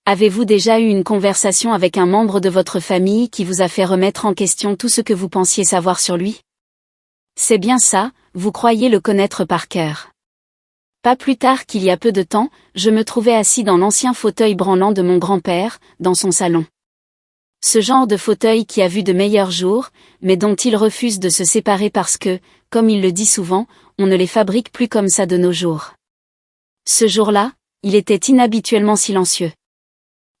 Avez-vous déjà eu une conversation avec un membre de votre famille qui vous a fait remettre en question tout ce que vous pensiez savoir sur lui? C'est bien ça, vous croyez le connaître par cœur. Pas plus tard qu'il y a peu de temps, je me trouvais assis dans l'ancien fauteuil branlant de mon grand-père, dans son salon. Ce genre de fauteuil qui a vu de meilleurs jours, mais dont il refuse de se séparer parce que, comme il le dit souvent, on ne les fabrique plus comme ça de nos jours. Ce jour-là, il était inhabituellement silencieux.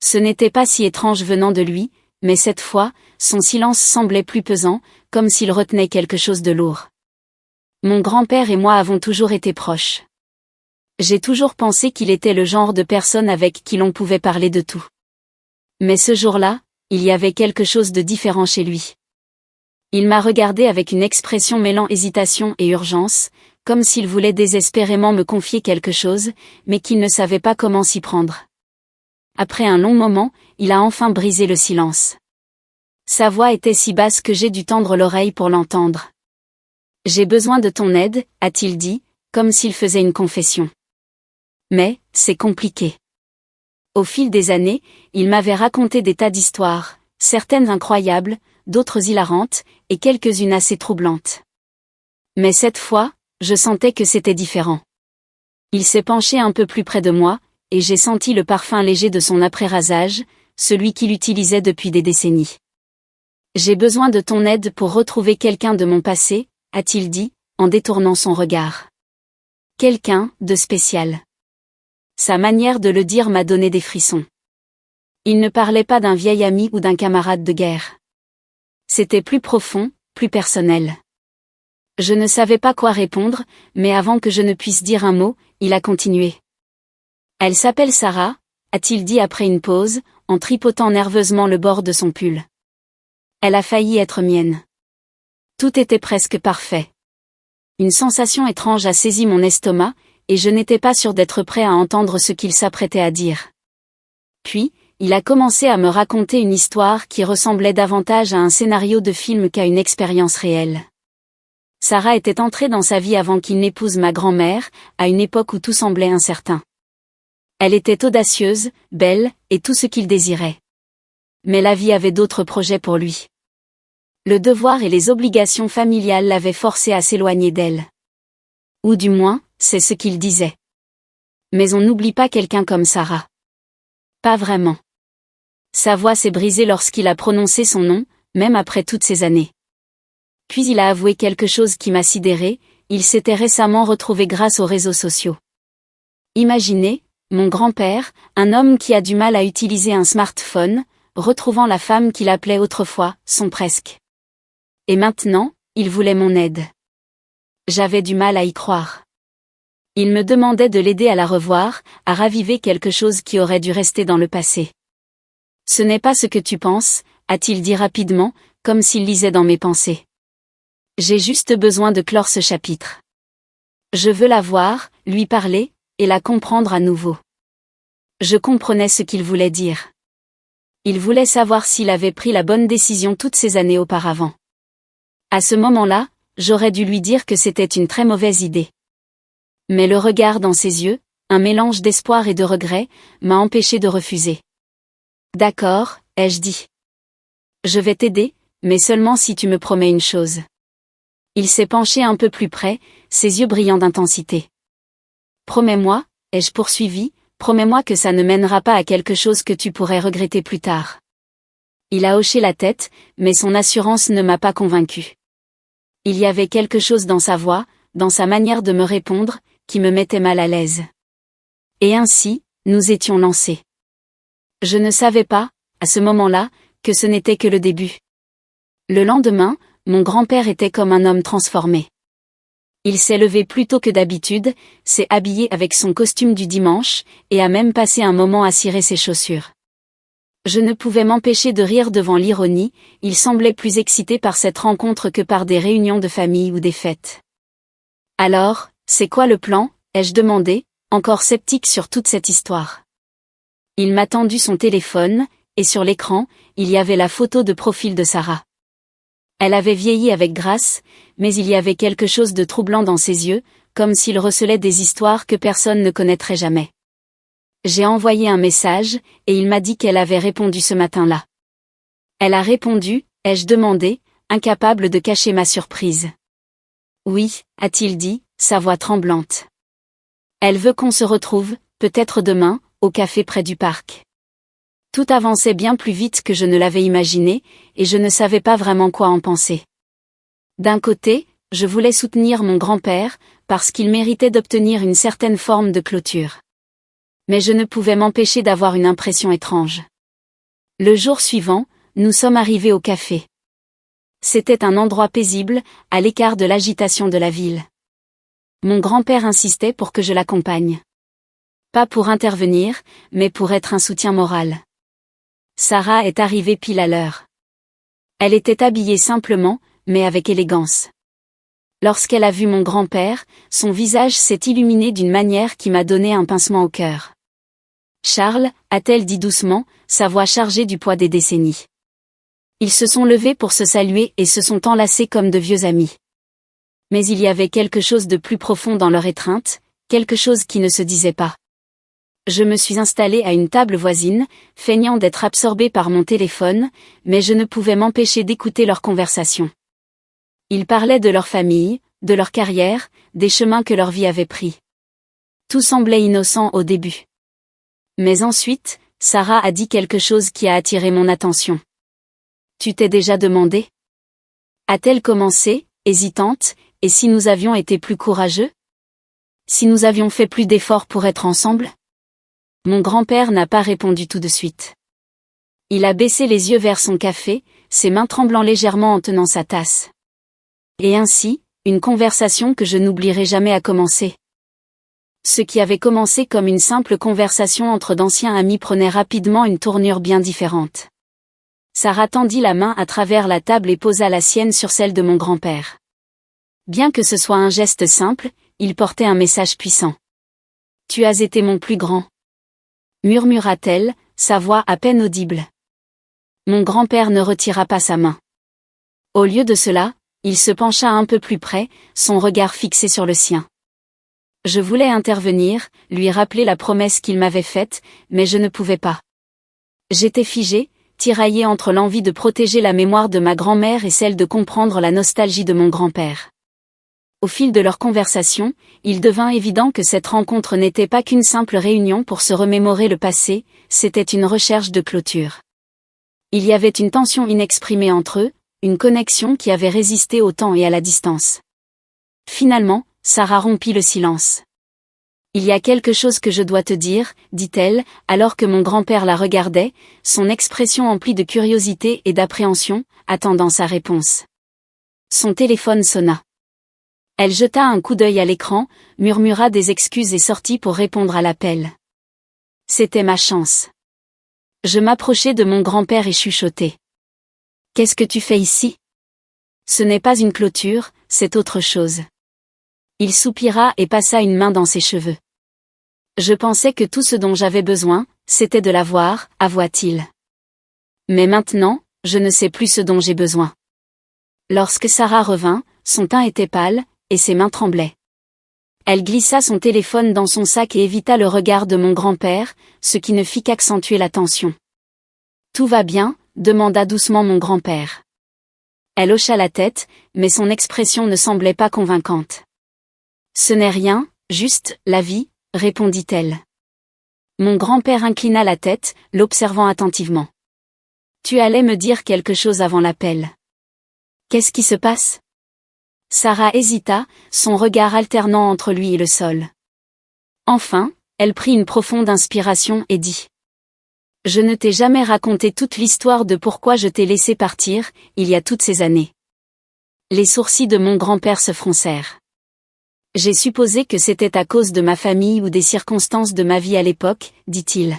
Ce n'était pas si étrange venant de lui, mais cette fois, son silence semblait plus pesant, comme s'il retenait quelque chose de lourd. Mon grand-père et moi avons toujours été proches. J'ai toujours pensé qu'il était le genre de personne avec qui l'on pouvait parler de tout. Mais ce jour-là, il y avait quelque chose de différent chez lui. Il m'a regardé avec une expression mêlant hésitation et urgence, comme s'il voulait désespérément me confier quelque chose, mais qu'il ne savait pas comment s'y prendre. Après un long moment, il a enfin brisé le silence. Sa voix était si basse que j'ai dû tendre l'oreille pour l'entendre. « J'ai besoin de ton aide », a-t-il dit, comme s'il faisait une confession. Mais, c'est compliqué. Au fil des années, il m'avait raconté des tas d'histoires, certaines incroyables, d'autres hilarantes, et quelques-unes assez troublantes. Mais cette fois, je sentais que c'était différent. Il s'est penché un peu plus près de moi, et j'ai senti le parfum léger de son après-rasage, celui qu'il utilisait depuis des décennies. « J'ai besoin de ton aide pour retrouver quelqu'un de mon passé », a-t-il dit, en détournant son regard. Quelqu'un de spécial. Sa manière de le dire m'a donné des frissons. Il ne parlait pas d'un vieil ami ou d'un camarade de guerre. C'était plus profond, plus personnel. Je ne savais pas quoi répondre, mais avant que je ne puisse dire un mot, il a continué. Elle s'appelle Sarah, a-t-il dit après une pause, en tripotant nerveusement le bord de son pull. Elle a failli être mienne. Tout était presque parfait. Une sensation étrange a saisi mon estomac, et je n'étais pas sûr d'être prêt à entendre ce qu'il s'apprêtait à dire. Puis, il a commencé à me raconter une histoire qui ressemblait davantage à un scénario de film qu'à une expérience réelle. Sarah était entrée dans sa vie avant qu'il n'épouse ma grand-mère, à une époque où tout semblait incertain. Elle était audacieuse, belle, et tout ce qu'il désirait. Mais la vie avait d'autres projets pour lui. Le devoir et les obligations familiales l'avaient forcé à s'éloigner d'elle. Ou du moins, c'est ce qu'il disait. Mais on n'oublie pas quelqu'un comme Sarah. Pas vraiment. Sa voix s'est brisée lorsqu'il a prononcé son nom, même après toutes ces années. Puis il a avoué quelque chose qui m'a sidéré, il s'était récemment retrouvé grâce aux réseaux sociaux. Imaginez, mon grand-père, un homme qui a du mal à utiliser un smartphone, retrouvant la femme qu'il appelait autrefois, son presque. Et maintenant, il voulait mon aide. J'avais du mal à y croire. Il me demandait de l'aider à la revoir, à raviver quelque chose qui aurait dû rester dans le passé. « Ce n'est pas ce que tu penses », a-t-il dit rapidement, comme s'il lisait dans mes pensées. J'ai juste besoin de clore ce chapitre. Je veux la voir, lui parler, et la comprendre à nouveau. Je comprenais ce qu'il voulait dire. Il voulait savoir s'il avait pris la bonne décision toutes ces années auparavant. À ce moment-là, j'aurais dû lui dire que c'était une très mauvaise idée. Mais le regard dans ses yeux, un mélange d'espoir et de regret, m'a empêché de refuser. D'accord, ai-je dit. Je vais t'aider, mais seulement si tu me promets une chose. Il s'est penché un peu plus près, ses yeux brillants d'intensité. Promets-moi, ai-je poursuivi, promets-moi que ça ne mènera pas à quelque chose que tu pourrais regretter plus tard. Il a hoché la tête, mais son assurance ne m'a pas convaincu. Il y avait quelque chose dans sa voix, dans sa manière de me répondre, qui me mettait mal à l'aise. Et ainsi, nous étions lancés. Je ne savais pas, à ce moment-là, que ce n'était que le début. Le lendemain, mon grand-père était comme un homme transformé. Il s'est levé plus tôt que d'habitude, s'est habillé avec son costume du dimanche, et a même passé un moment à cirer ses chaussures. Je ne pouvais m'empêcher de rire devant l'ironie, il semblait plus excité par cette rencontre que par des réunions de famille ou des fêtes. Alors, c'est quoi le plan, ai-je demandé, encore sceptique sur toute cette histoire. Il m'a tendu son téléphone, et sur l'écran, il y avait la photo de profil de Sarah. Elle avait vieilli avec grâce, mais il y avait quelque chose de troublant dans ses yeux, comme s'il recelait des histoires que personne ne connaîtrait jamais. J'ai envoyé un message, et il m'a dit qu'elle avait répondu ce matin-là. Elle a répondu, ai-je demandé, incapable de cacher ma surprise. Oui, a-t-il dit, sa voix tremblante. Elle veut qu'on se retrouve, peut-être demain, au café près du parc. Tout avançait bien plus vite que je ne l'avais imaginé, et je ne savais pas vraiment quoi en penser. D'un côté, je voulais soutenir mon grand-père, parce qu'il méritait d'obtenir une certaine forme de clôture. Mais je ne pouvais m'empêcher d'avoir une impression étrange. Le jour suivant, nous sommes arrivés au café. C'était un endroit paisible, à l'écart de l'agitation de la ville. Mon grand-père insistait pour que je l'accompagne. Pas pour intervenir, mais pour être un soutien moral. Sarah est arrivée pile à l'heure. Elle était habillée simplement, mais avec élégance. Lorsqu'elle a vu mon grand-père, son visage s'est illuminé d'une manière qui m'a donné un pincement au cœur. « Charles » a-t-elle dit doucement, sa voix chargée du poids des décennies. Ils se sont levés pour se saluer et se sont enlacés comme de vieux amis. Mais il y avait quelque chose de plus profond dans leur étreinte, quelque chose qui ne se disait pas. Je me suis installée à une table voisine, feignant d'être absorbée par mon téléphone, mais je ne pouvais m'empêcher d'écouter leur conversation. Ils parlaient de leur famille, de leur carrière, des chemins que leur vie avait pris. Tout semblait innocent au début. Mais ensuite, Sarah a dit quelque chose qui a attiré mon attention. « Tu t'es déjà demandé ?» a-t-elle commencé, hésitante, et si nous avions été plus courageux ? Si nous avions fait plus d'efforts pour être ensemble ? Mon grand-père n'a pas répondu tout de suite. Il a baissé les yeux vers son café, ses mains tremblant légèrement en tenant sa tasse. Et ainsi, une conversation que je n'oublierai jamais a commencé. Ce qui avait commencé comme une simple conversation entre d'anciens amis prenait rapidement une tournure bien différente. Sarah tendit la main à travers la table et posa la sienne sur celle de mon grand-père. Bien que ce soit un geste simple, il portait un message puissant. « Tu as été mon plus grand. » murmura-t-elle, sa voix à peine audible. Mon grand-père ne retira pas sa main. Au lieu de cela, il se pencha un peu plus près, son regard fixé sur le sien. Je voulais intervenir, lui rappeler la promesse qu'il m'avait faite, mais je ne pouvais pas. J'étais figée, tiraillée entre l'envie de protéger la mémoire de ma grand-mère et celle de comprendre la nostalgie de mon grand-père. Au fil de leur conversation, il devint évident que cette rencontre n'était pas qu'une simple réunion pour se remémorer le passé, c'était une recherche de clôture. Il y avait une tension inexprimée entre eux, une connexion qui avait résisté au temps et à la distance. Finalement, Sarah rompit le silence. « Il y a quelque chose que je dois te dire, » dit-elle, alors que mon grand-père la regardait, son expression emplie de curiosité et d'appréhension, attendant sa réponse. Son téléphone sonna. Elle jeta un coup d'œil à l'écran, murmura des excuses et sortit pour répondre à l'appel. C'était ma chance. Je m'approchai de mon grand-père et chuchotai. « Qu'est-ce que tu fais ici ? Ce n'est pas une clôture, c'est autre chose. » Il soupira et passa une main dans ses cheveux. Je pensais que tout ce dont j'avais besoin, c'était de la voir, avoua-t-il. Mais maintenant, je ne sais plus ce dont j'ai besoin. Lorsque Sarah revint, son teint était pâle, et ses mains tremblaient. Elle glissa son téléphone dans son sac et évita le regard de mon grand-père, ce qui ne fit qu'accentuer la tension. « Tout va bien ?» demanda doucement mon grand-père. Elle hocha la tête, mais son expression ne semblait pas convaincante. « Ce n'est rien, juste la vie », répondit-elle. Mon grand-père inclina la tête, l'observant attentivement. « Tu allais me dire quelque chose avant l'appel. Qu'est-ce qui se passe ? » Sarah hésita, son regard alternant entre lui et le sol. Enfin, elle prit une profonde inspiration et dit. « Je ne t'ai jamais raconté toute l'histoire de pourquoi je t'ai laissé partir, il y a toutes ces années. » Les sourcils de mon grand-père se froncèrent. « J'ai supposé que c'était à cause de ma famille ou des circonstances de ma vie à l'époque, dit-il. »«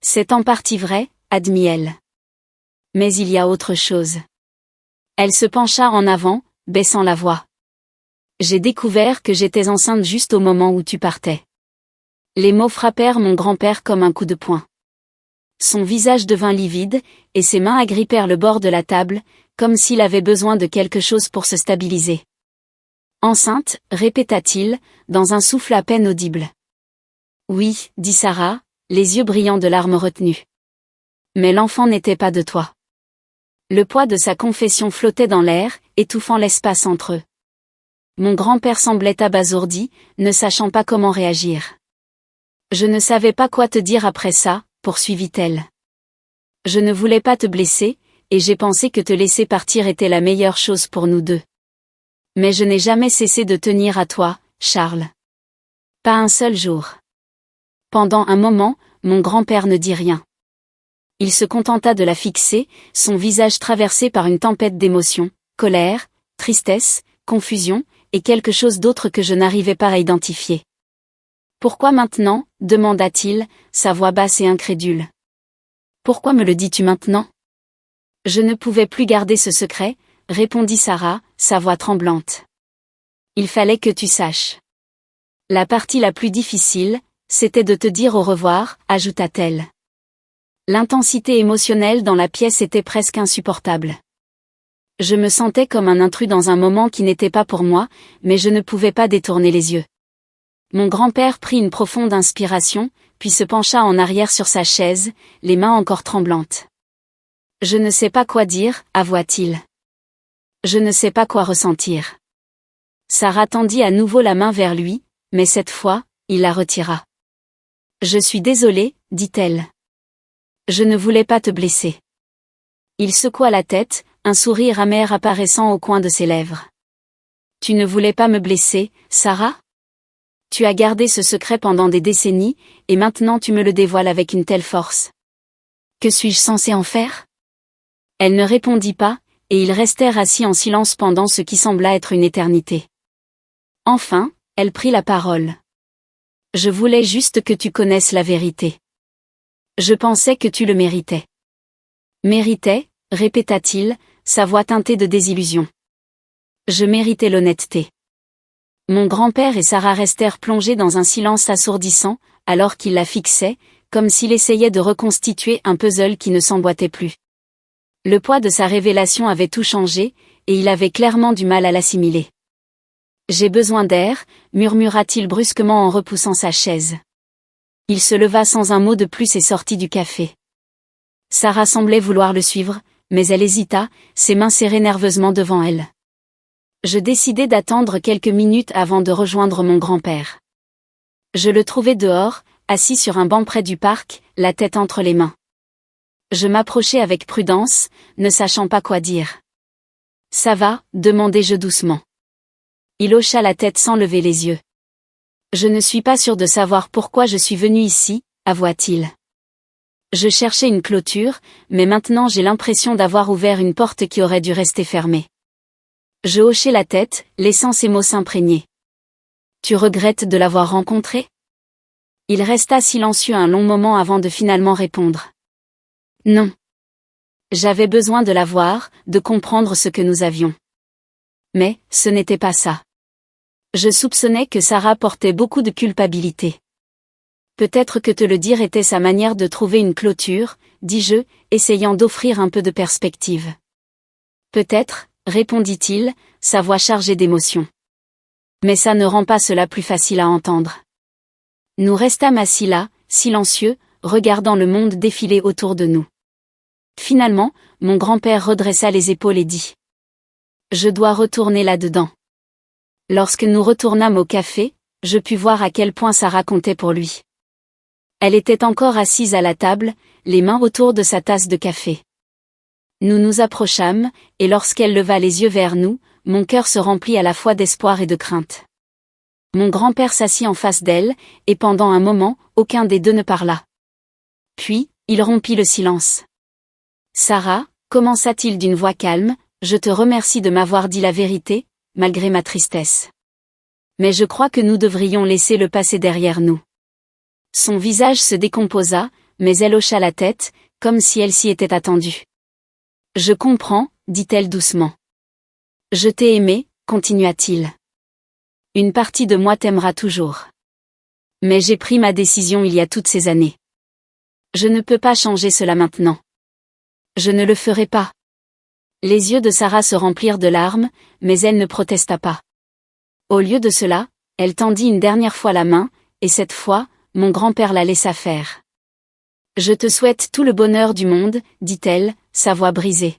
C'est en partie vrai, » admit-elle. « Mais il y a autre chose. » Elle se pencha en avant, baissant la voix. « J'ai découvert que j'étais enceinte juste au moment où tu partais. » Les mots frappèrent mon grand-père comme un coup de poing. Son visage devint livide, et ses mains agrippèrent le bord de la table, comme s'il avait besoin de quelque chose pour se stabiliser. « Enceinte » répéta-t-il, dans un souffle à peine audible. « Oui » dit Sarah, les yeux brillants de larmes retenues. Mais l'enfant n'était pas de toi. Le poids de sa confession flottait dans l'air, étouffant l'espace entre eux. Mon grand-père semblait abasourdi, ne sachant pas comment réagir. Je ne savais pas quoi te dire après ça, poursuivit-elle. Je ne voulais pas te blesser, et j'ai pensé que te laisser partir était la meilleure chose pour nous deux. Mais je n'ai jamais cessé de tenir à toi, Charles. Pas un seul jour. Pendant un moment, mon grand-père ne dit rien. Il se contenta de la fixer, son visage traversé par une tempête d'émotions, colère, tristesse, confusion, et quelque chose d'autre que je n'arrivais pas à identifier. Pourquoi maintenant, demanda-t-il, sa voix basse et incrédule. Pourquoi me le dis-tu maintenant? Je ne pouvais plus garder ce secret, répondit Sarah, sa voix tremblante. Il fallait que tu saches. La partie la plus difficile, c'était de te dire au revoir, ajouta-t-elle. L'intensité émotionnelle dans la pièce était presque insupportable. Je me sentais comme un intrus dans un moment qui n'était pas pour moi, mais je ne pouvais pas détourner les yeux. Mon grand-père prit une profonde inspiration, puis se pencha en arrière sur sa chaise, les mains encore tremblantes. Je ne sais pas quoi dire, avoua-t-il. Je ne sais pas quoi ressentir. Sarah tendit à nouveau la main vers lui, mais cette fois, il la retira. Je suis désolée, dit-elle. Je ne voulais pas te blesser. Il secoua la tête, un sourire amer apparaissant au coin de ses lèvres. Tu ne voulais pas me blesser, Sarah? Tu as gardé ce secret pendant des décennies, et maintenant tu me le dévoiles avec une telle force. Que suis-je censé en faire? Elle ne répondit pas, et ils restèrent assis en silence pendant ce qui sembla être une éternité. Enfin, elle prit la parole. Je voulais juste que tu connaisses la vérité. Je pensais que tu le méritais. Méritais, répéta-t-il, sa voix teintée de désillusion. Je méritais l'honnêteté. Mon grand-père et Sarah restèrent plongés dans un silence assourdissant, alors qu'il la fixait, comme s'il essayait de reconstituer un puzzle qui ne s'emboîtait plus. Le poids de sa révélation avait tout changé, et il avait clairement du mal à l'assimiler. J'ai besoin d'air, murmura-t-il brusquement en repoussant sa chaise. Il se leva sans un mot de plus et sortit du café. Sarah semblait vouloir le suivre, mais elle hésita, ses mains serrées nerveusement devant elle. Je décidai d'attendre quelques minutes avant de rejoindre mon grand-père. Je le trouvai dehors, assis sur un banc près du parc, la tête entre les mains. Je m'approchai avec prudence, ne sachant pas quoi dire. « Ça va ?» demandai-je doucement. Il hocha la tête sans lever les yeux. Je ne suis pas sûr de savoir pourquoi je suis venu ici, avoua-t-il. Je cherchais une clôture, mais maintenant j'ai l'impression d'avoir ouvert une porte qui aurait dû rester fermée. Je hochai la tête, laissant ces mots s'imprégner. Tu regrettes de l'avoir rencontré? Il resta silencieux un long moment avant de finalement répondre. Non. J'avais besoin de la voir, de comprendre ce que nous avions. Mais, ce n'était pas ça. Je soupçonnais que Sarah portait beaucoup de culpabilité. Peut-être que te le dire était sa manière de trouver une clôture, dis-je, essayant d'offrir un peu de perspective. Peut-être, répondit-il, sa voix chargée d'émotion. Mais ça ne rend pas cela plus facile à entendre. Nous restâmes assis là, silencieux, regardant le monde défiler autour de nous. Finalement, mon grand-père redressa les épaules et dit. Je dois retourner là-dedans. Lorsque nous retournâmes au café, je pus voir à quel point Sarah comptait pour lui. Elle était encore assise à la table, les mains autour de sa tasse de café. Nous nous approchâmes, et lorsqu'elle leva les yeux vers nous, mon cœur se remplit à la fois d'espoir et de crainte. Mon grand-père s'assit en face d'elle, et pendant un moment, aucun des deux ne parla. Puis, il rompit le silence. Sarah, commença-t-il d'une voix calme, je te remercie de m'avoir dit la vérité, malgré ma tristesse. Mais je crois que nous devrions laisser le passé derrière nous. Son visage se décomposa, mais elle hocha la tête, comme si elle s'y était attendue. Je comprends, dit-elle doucement. Je t'ai aimé, continua-t-il. Une partie de moi t'aimera toujours. Mais j'ai pris ma décision il y a toutes ces années. Je ne peux pas changer cela maintenant. Je ne le ferai pas. Les yeux de Sarah se remplirent de larmes, mais elle ne protesta pas. Au lieu de cela, elle tendit une dernière fois la main, et cette fois, mon grand-père la laissa faire. Je te souhaite tout le bonheur du monde, dit-elle, sa voix brisée.